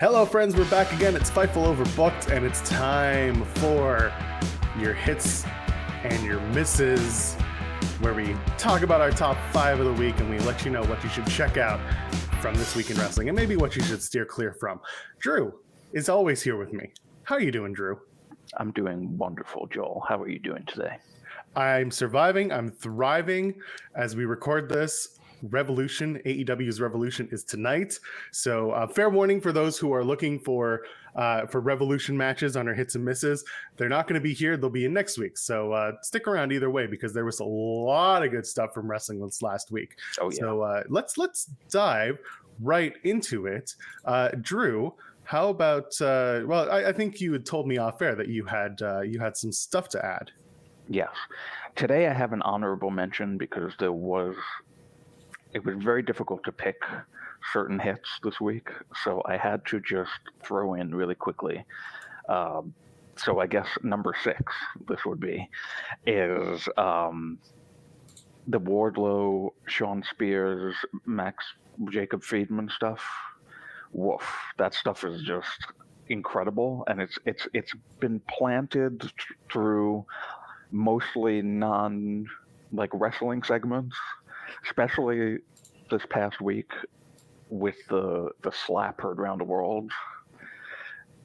Hello, friends. We're back again. It's Fightful Overbooked, and it's time for your hits and your misses, where we talk about our top 5 of the week and we let you know what you should check out from this week in wrestling and maybe what you should steer clear from. Drew is always here with me. How are you doing, Drew? I'm doing wonderful, Joel. How are you doing today? I'm surviving. I'm thriving. As we record this, Revolution, AEW's Revolution is tonight. So fair warning for those who are looking for Revolution matches on our hits and misses. They're not going to be here. They'll be in next week. So stick around either way, because there was a lot of good stuff from wrestling this last week. Oh, yeah. So let's dive right into it. Drew, how about, I think you had told me off air that you had some stuff to add. Yes. Today I have an honorable mention because it was very difficult to pick certain hits this week, so I had to just throw in really quickly. So I guess number 6, this would be, is the Wardlow, Shawn Spears, Jacob Friedman stuff. Woof, that stuff is just incredible, and it's been planted through mostly wrestling segments, especially this past week with the slap heard around the world.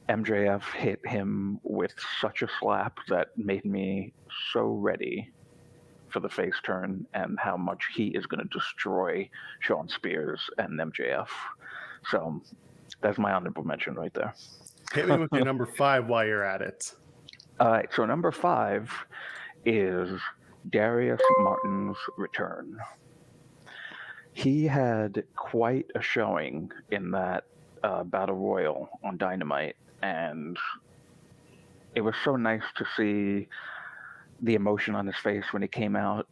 MJF hit him with such a slap that made me so ready for the face turn and how much he is going to destroy Shawn Spears and MJF. So that's my honorable mention right there. Hit me with your number 5 while you're at it. All right, so number 5 is Darius Martin's return. He had quite a showing in that Battle Royal on Dynamite, and it was so nice to see the emotion on his face when he came out,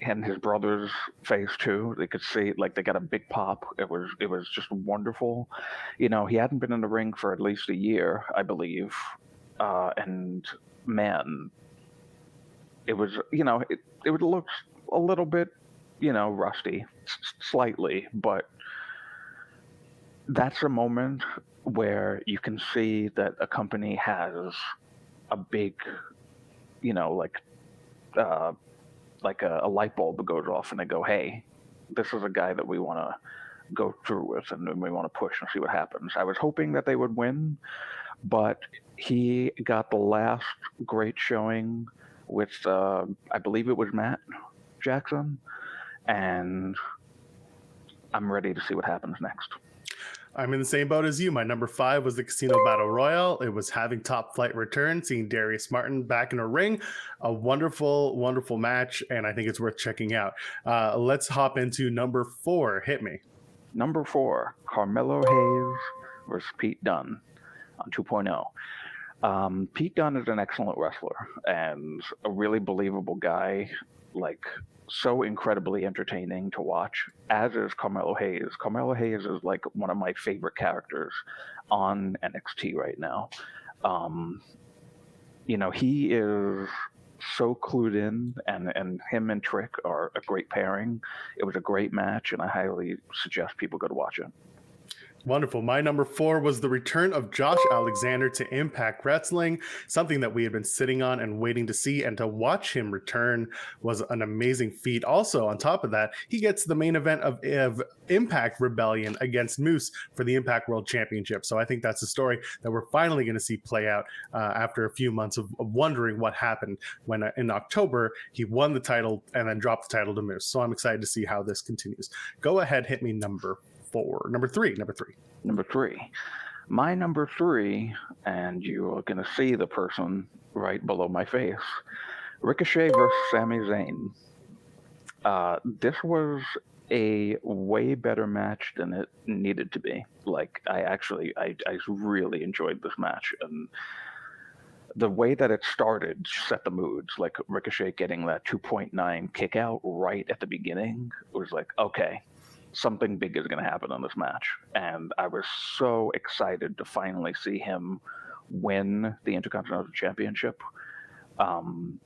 and his brother's face too. They could see, like, they got a big pop. It was just wonderful. You know, he hadn't been in the ring for at least a year, I believe, and man, it was, it would look a little bit, rusty, slightly, but that's a moment where you can see that a company has a big, like a light bulb goes off and they go, hey, this is a guy that we want to go through with and we want to push and see what happens. I was hoping that they would win, but he got the last great showing with, I believe it was Matt Jackson, and I'm ready to see what happens next. I'm in the same boat as you. My number 5 was the Casino Battle Royal. It was having Top Flight return, seeing Darius Martin back in a ring. A wonderful, wonderful match, and I think it's worth checking out. Let's hop into number 4. Hit me. Number 4, Carmelo Hayes versus Pete Dunne on 2.0. Pete Dunne is an excellent wrestler and a really believable guy, like so incredibly entertaining to watch, as is Carmelo Hayes. Carmelo Hayes is like one of my favorite characters on NXT right now. He is so clued in, and him and Trick are a great pairing. It was a great match, and I highly suggest people go to watch it. Wonderful. My number 4 was the return of Josh Alexander to Impact Wrestling, something that we had been sitting on and waiting to see, and to watch him return was an amazing feat. Also, on top of that, he gets the main event of Impact Rebellion against Moose for the Impact World Championship. So I think that's a story that we're finally going to see play out after a few months of wondering what happened when in October he won the title and then dropped the title to Moose. So I'm excited to see how this continues. Go ahead, hit me number 3. My number 3, and you are going to see the person right below my face, Ricochet versus Sami Zayn. This was a way better match than it needed to be. Like, I really enjoyed this match, and the way that it started set the moods. Like, Ricochet getting that 2.9 kick out right at the beginning, it was like, okay, something big is going to happen in this match. And I was so excited to finally see him win the Intercontinental Championship. And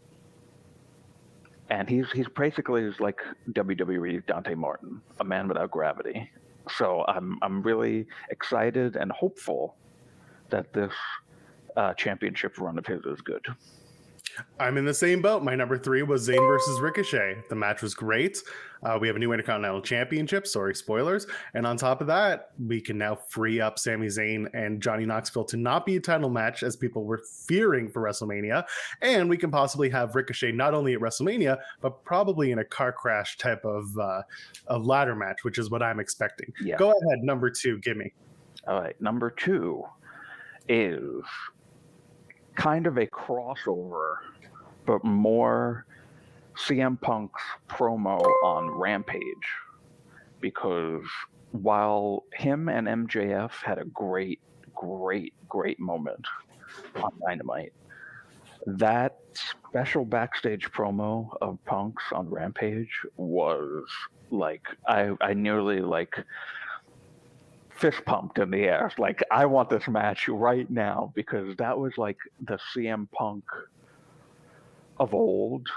he's basically like WWE Dante Martin, a man without gravity. So I'm really excited and hopeful that this championship run of his is good. I'm in the same boat. My number 3 was Zayn versus Ricochet. The match was great. We have a new Intercontinental Championship. Sorry, spoilers. And on top of that, we can now free up Sami Zayn and Johnny Knoxville to not be a title match, as people were fearing for WrestleMania. And we can possibly have Ricochet not only at WrestleMania, but probably in a car crash type of a ladder match, which is what I'm expecting. Yeah. Go ahead, number 2, give me. All right, number 2 is kind of a crossover, but more CM Punk's promo on Rampage, because while him and MJF had a great moment on Dynamite, that special backstage promo of Punk's on Rampage was like, I nearly like fist pumped in the air. Like, I want this match right now, because that was like the CM Punk of old.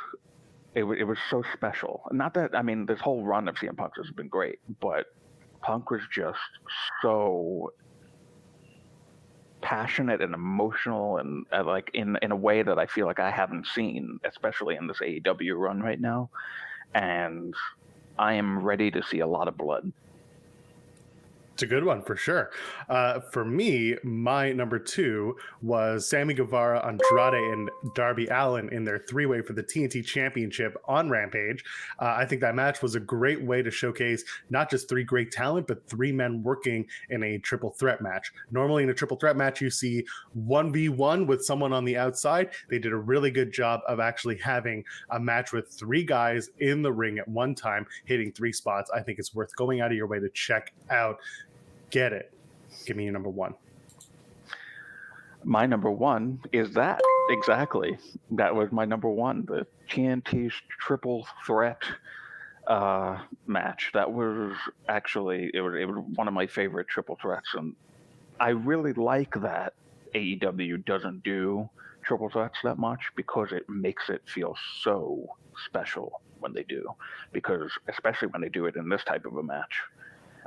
It was so special. Not that, I mean, this whole run of CM Punk has been great, but Punk was just so passionate and emotional, and like in a way that I feel like I haven't seen, especially in this AEW run right now. And I am ready to see a lot of blood. It's a good one for sure. For me, my number 2 was Sammy Guevara, Andrade, and Darby Allin in their 3-way for the TNT Championship on Rampage. I think that match was a great way to showcase not just 3 great talent, but 3 men working in a triple threat match. Normally in a triple threat match, you see 1v1 with someone on the outside. They did a really good job of actually having a match with 3 guys in the ring at one time, hitting 3 spots. I think it's worth going out of your way to check out. Get it. Give me your number 1. My number 1 is that. Exactly. That was my number 1, the TNT triple threat match. That was actually, it was one of my favorite triple threats. And I really like that AEW doesn't do triple threats that much, because it makes it feel so special when they do. Because especially when they do it in this type of a match.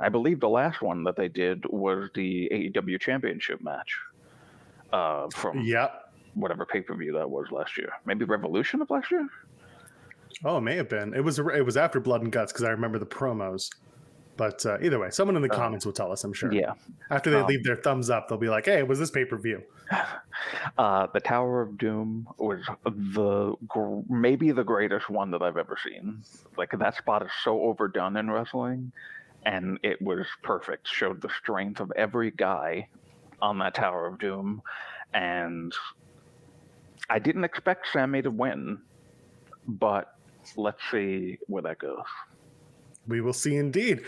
I believe the last one that they did was the AEW Championship match from whatever pay-per-view that was last year. Maybe Revolution of last year? Oh, it may have been. It was after Blood and Guts, because I remember the promos. But either way, someone in the comments will tell us, I'm sure. Yeah. After they leave their thumbs up, they'll be like, hey, was this pay-per-view? The Tower of Doom was maybe the greatest one that I've ever seen. Like, that spot is so overdone in wrestling. And it was perfect. Showed the strength of every guy on that Tower of Doom. And I didn't expect Sammy to win, but let's see where that goes. We will see indeed.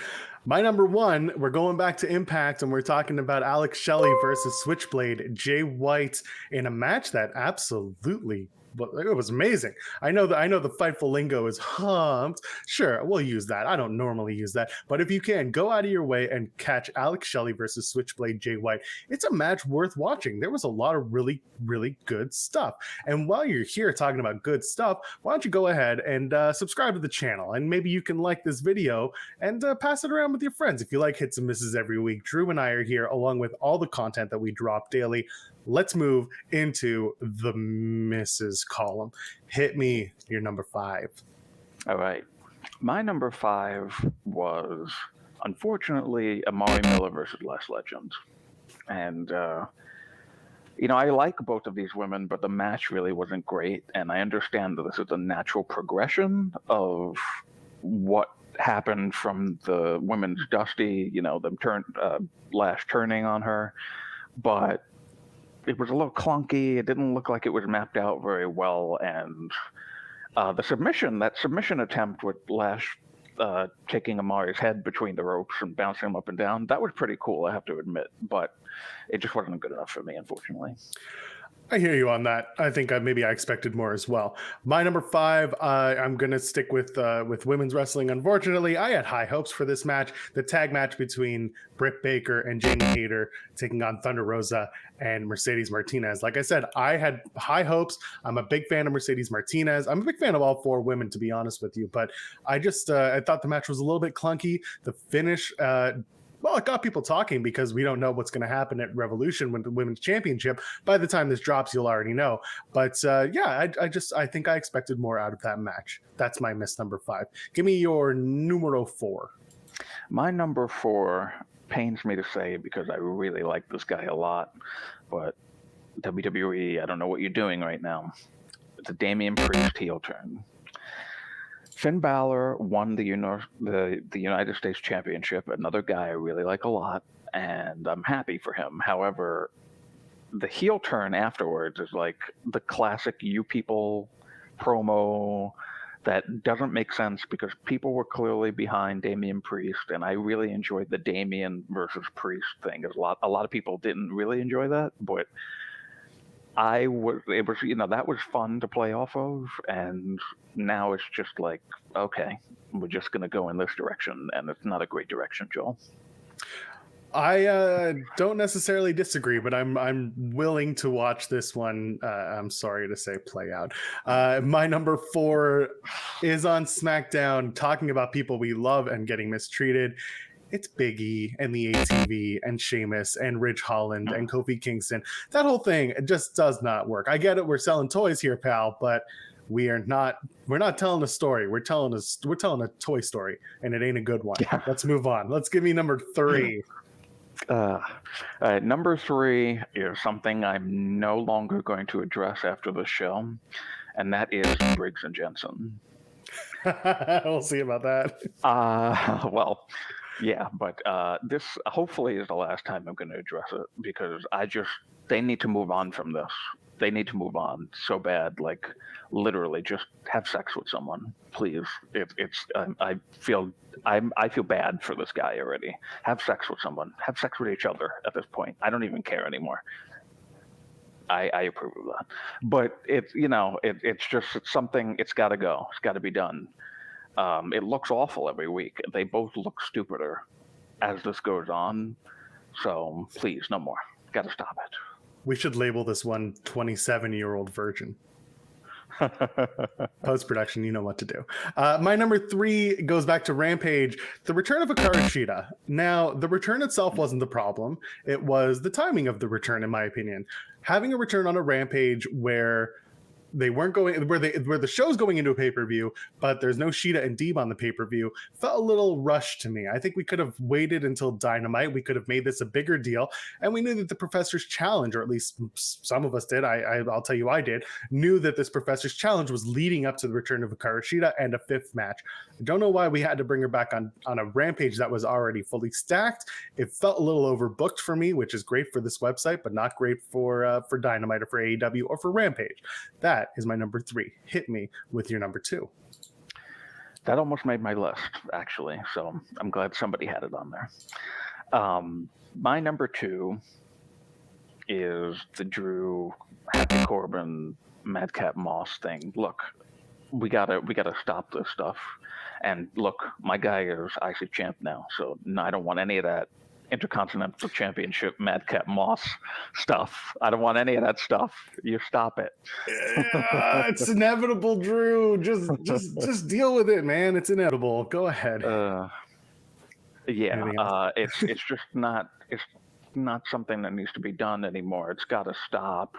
My number 1, we're going back to Impact, and we're talking about Alex Shelley versus Switchblade Jay White in a match that absolutely, it was amazing. I know the Fightful lingo is humped. Sure, we'll use that. I don't normally use that, but if you can, go out of your way and catch Alex Shelley versus Switchblade Jay White. It's a match worth watching. There was a lot of really, really good stuff. And while you're here talking about good stuff, why don't you go ahead and subscribe to the channel, and maybe you can like this video and pass it around with your friends if you like hits and misses every week. Drew and I are here along with all the content that we drop daily. Let's move into the misses column. Hit me your number 5. All right. My number 5 was, unfortunately, Amari Miller versus Lash Legend. And, I like both of these women, but the match really wasn't great. And I understand that this is a natural progression of what happened from the women's Dusty, them Lash turning on her. But it was a little clunky. It didn't look like it was mapped out very well. And that submission attempt with Lash taking Amari's head between the ropes and bouncing him up and down, that was pretty cool, I have to admit. But it just wasn't good enough for me, unfortunately. I hear you on that. I think maybe I expected more as well. My number 5, I'm going to stick with women's wrestling. Unfortunately, I had high hopes for this match. The tag match between Britt Baker and Jamie Hayter taking on Thunder Rosa and Mercedes Martinez. Like I said, I had high hopes. I'm a big fan of Mercedes Martinez. I'm a big fan of all 4 women, to be honest with you. But I just I thought the match was a little bit clunky. The finish well, it got people talking because we don't know what's going to happen at Revolution with the Women's Championship. By the time this drops, you'll already know. But yeah, I think I expected more out of that match. That's my miss number 5. Give me your numero 4. My number 4 pains me to say because I really like this guy a lot, but WWE, I don't know what you're doing right now. It's a Damian Priest heel turn. Finn Balor won the United States Championship, another guy I really like a lot, and I'm happy for him. However, the heel turn afterwards is like the classic you people promo that doesn't make sense because people were clearly behind Damian Priest, and I really enjoyed the Damian versus Priest thing. A lot of people didn't really enjoy that, but it was, that was fun to play off of, and now it's just like, okay, we're just going to go in this direction, and it's not a great direction, Joel. I don't necessarily disagree, but I'm willing to watch this one. I'm sorry to say, play out. My number 4 is on SmackDown, talking about people we love and getting mistreated. It's Big E and the ATV and Sheamus and Ridge Holland and Kofi Kingston. That whole thing, it just does not work. I get it. We're selling toys here, pal, but we're not telling a story. We're telling a toy story, and it ain't a good one. Yeah. Let's move on. Let's give me number 3. Number 3 is something I'm no longer going to address after the show, and that is Briggs and Jensen. We'll see about that. Well, yeah, but this hopefully is the last time I'm going to address it because they need to move on from this. They need to move on so bad, like literally just have sex with someone, please. I feel bad for this guy already. Have sex with someone. Have sex with each other at this point. I don't even care anymore. I approve of that. But it's something, it's got to go. It's got to be done. It looks awful every week. They both look stupider as this goes on. So please, no more. Got to stop it. We should label this one 27-year-old virgin. Post-production, you know what to do. My number 3 goes back to Rampage, the return of HIKARU Shida. Now, the return itself wasn't the problem. It was the timing of the return, in my opinion. Having a return on a Rampage where they weren't going where the show's going into a pay-per-view, but there's no Shida and Deeb on the pay-per-view, felt a little rushed to me. I think we could have waited until Dynamite. We could have made this a bigger deal, and we knew that the Professor's Challenge, or at least some of us did, I'll tell you I did, knew that this Professor's Challenge was leading up to the return of HIKARU Shida and a 5th match. I don't know why we had to bring her back on a Rampage that was already fully stacked. It felt a little overbooked for me, which is great for this website, but not great for Dynamite or for AEW or for Rampage. That is my number 3. Hit me with your number 2. That almost made my list, actually. So I'm glad somebody had it on there. My number 2 is the Drew Happy Corbin Madcap Moss thing. Look, we gotta stop this stuff. And look, my guy is IC champ now, so no, I don't want any of that Intercontinental Championship Madcap Moss stuff. I don't want any of that stuff. You stop it. It's inevitable, Drew. Just deal with it, man. It's inevitable. Go ahead. It's just not. It's not something that needs to be done anymore. It's got to stop.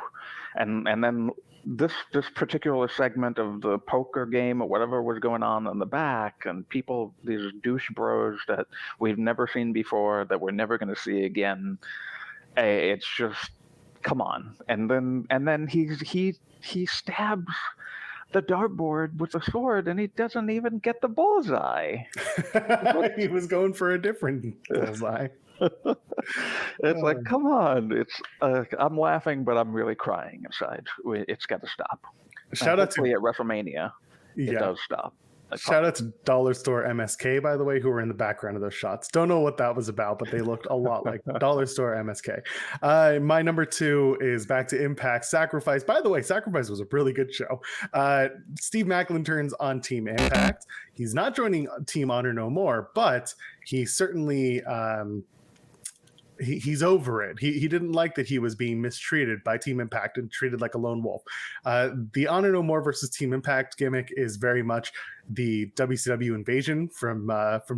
And then this particular segment of the poker game or whatever was going on in the back, and people, these douche bros that we've never seen before, that we're never going to see again. It's just, come on. And then he stabs the dartboard with a sword, and he doesn't even get the bullseye. He was going for a different bullseye. It's like, come on. It's I'm laughing, but I'm really crying inside. It's got to stop. Shout out to at WrestleMania. It does stop. Shout out to Dollar Store MSK, by the way, who were in the background of those shots. Don't know what that was about, but they looked a lot like Dollar Store MSK. My number 2 is back to Impact Sacrifice. By the way, Sacrifice was a really good show. Steve Maclin turns on Team Impact. He's not joining Team Honor no more, but he certainly he's over it. He didn't like that he was being mistreated by Team Impact and treated like a lone wolf. The Honor No More versus Team Impact gimmick is very much the WCW invasion from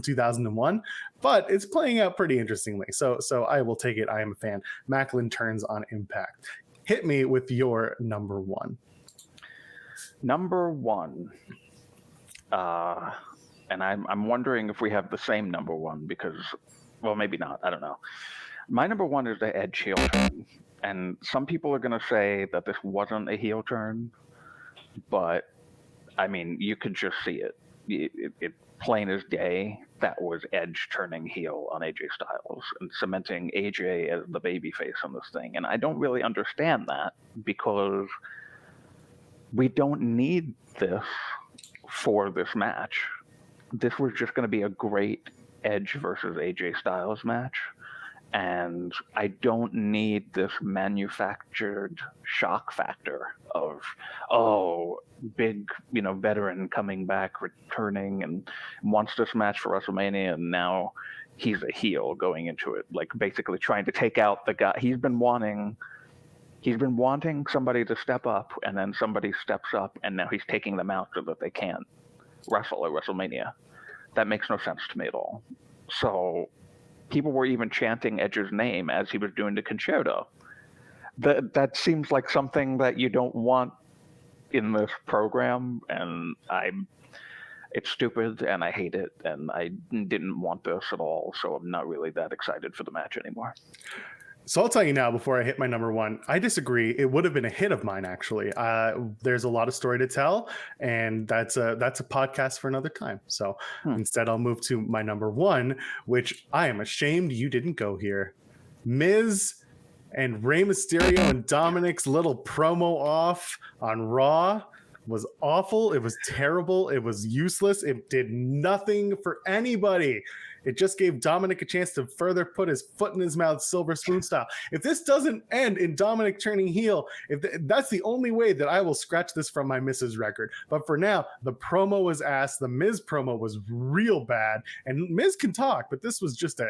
2001, but it's playing out pretty interestingly. So I will take it. I am a fan. MACLIN turns on Impact. Hit me with your number one. Number one. And I'm wondering if we have the same number one because, well, maybe not. I don't know. My number one is the Edge heel turn. And some people are going to say that this wasn't a heel turn, but I mean, you could just see it. It plain as day, that was Edge turning heel on AJ Styles and cementing AJ as the babyface on this thing. And I don't really understand that because we don't need this for this match. This was just going to be a great Edge versus AJ Styles match. And I don't need this manufactured shock factor of, oh, big, veteran coming back, returning, and wants this match for WrestleMania, and now he's a heel going into it, like basically trying to take out the guy. He's been wanting somebody to step up, and then somebody steps up, and now he's taking them out so that they can't wrestle at WrestleMania. That makes no sense to me at all. So people were even chanting Edge's name as he was doing the concerto. That seems like something that you don't want in this program, and it's stupid, and I hate it, and I didn't want this at all, so I'm not really that excited for the match anymore. So I'll tell you now before I hit my number one, I disagree. It would have been a hit of mine, actually. There's a lot of story to tell, and that's a podcast for another time. So instead, I'll move to my number one, which I am ashamed you didn't go here. Miz and Rey Mysterio and Dominic's little promo off on Raw was awful. It was terrible. It was useless. It did nothing for anybody. It just gave Dominic a chance to further put his foot in his mouth, silver spoon style. If this doesn't end in Dominic turning heel, that's the only way that I will scratch this from my Miz's record. But for now, the promo was ass. The Miz promo was real bad. And Miz can talk, but this was just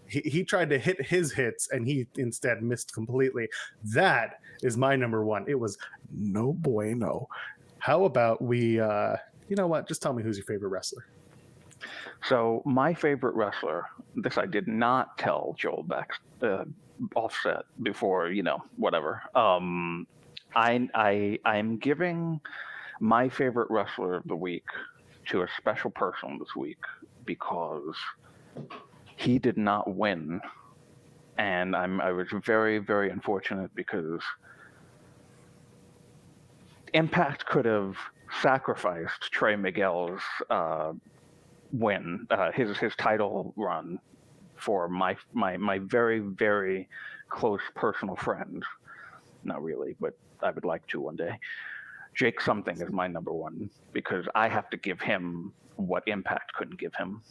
he tried to hit his hits, and he instead missed completely. That is my number one. It was no bueno. How about we, you know what? Just tell me who's your favorite wrestler. So my favorite wrestler, this I did not tell Joel Offset before, whatever. I'm giving my favorite wrestler of the week to a special person this week because he did not win. And I was very, very unfortunate because Impact could have sacrificed Trey Miguel's win, his title run for my very, very close personal friend. Not really, but I would like to one day. Jake Something is my number one because I have to give him what Impact couldn't give him.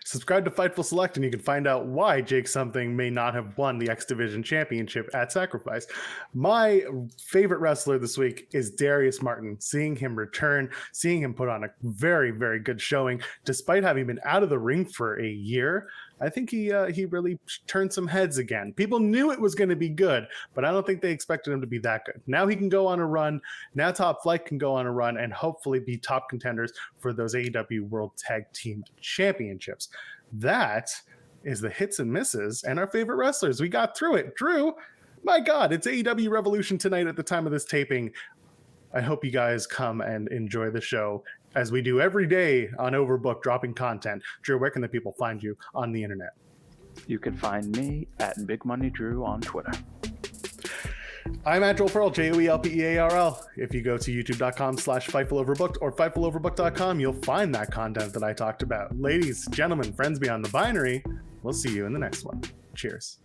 Subscribe to Fightful Select and you can find out why Jake Something may not have won the X Division Championship at Sacrifice. My favorite wrestler this week is Darius Martin. Seeing him return, seeing him put on a very, very good showing, despite having been out of the ring for a year, I think he really turned some heads again. People knew it was going to be good, but I don't think they expected him to be that good. Now he can go on a run. Now Top Flight can go on a run and hopefully be top contenders for those AEW World Tag Team Championships. That is the hits and misses and our favorite wrestlers. We got through it. Drew, my God, it's AEW Revolution tonight at the time of this taping. I hope you guys come and enjoy the show as we do every day on Overbooked, dropping content. Drew, where can the people find you on the internet? You can find me at Big Money Drew on Twitter. I'm at Joel Pearl, JoelPearl. If you go to youtube.com/FightfulOverbooked or FightfulOverbooked.com, you'll find that content that I talked about. Ladies, gentlemen, friends beyond the binary, we'll see you in the next one. Cheers.